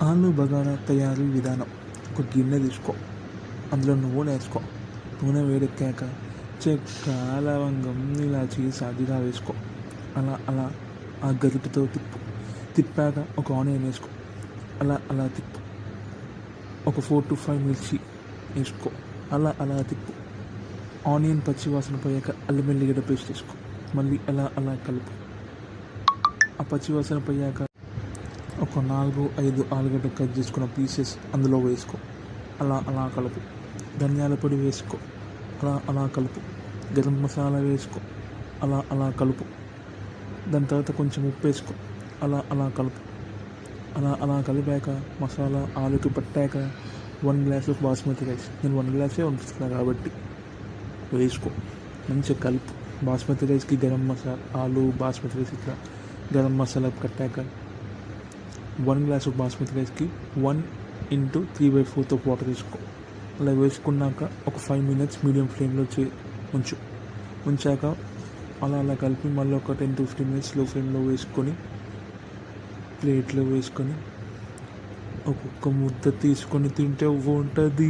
ఆలు బగారా తయారీ విధానం. ఒక గిన్నె తీసుకో, అందులో నూనె వేసుకో. నూనె వేడెక్కాక చెక్క, లవంగం, ఇలాచి, సాజీరా వేసుకో. అలా అలా ఆ గరిటెతో తిప్పు. తిప్పాక ఒక ఆనియన్ వేసుకో. అలా అలా తిప్పు. ఒక 4 to 5 మిర్చి వేసుకో. అలా అలా తిప్పు. ఆనియన్ పచ్చి వాసన పోయాక అల్లం వెల్లిగడ్డ పేస్ట్ వేసుకో. మళ్ళీ అలా అలా కలుపు. ఆ పచ్చి వాసన పోయాక ఒక 4-5 ఆలుగడ్డ కట్ చేసుకున్న పీసెస్ అందులో వేసుకో. అలా అలా కలుపు. ధనియాల పొడి వేసుకో. అలా అలా కలుపు. గరం మసాలా వేసుకో. అలా అలా కలుపు. దాని తర్వాత కొంచెం ఉప్పు వేసుకో. అలా అలా కలుపు. అలా అలా కలిపాక మసాలా ఆలుకి పట్టాక 1 గ్లాస్ బాస్మతి రైస్, నేను 1 గ్లాసే వండుతున్నాను కాబట్టి వేసుకో. మంచిగా కలుపు. బాస్మతి రైస్కి గరం మసాలా, ఆలు బాస్మతి రైస్ ఇట్లా గరం మసాలా కట్టాక 1 గ్లాస్ బాస్మతి రైస్కి 1 × 3/4 వాటర్ వేసుకో. అలా వేసుకున్నాక ఒక 5 minutes మీడియం ఫ్లేమ్లో ఉంచాక అలా అలా కలిపి మళ్ళీ ఒక 10 to 15 minutes లో ఫ్లేమ్లో వేసుకొని ప్లేట్లో వేసుకొని ఒక్కొక్క ముద్ద తీసుకొని తింటే ఉంటుంది.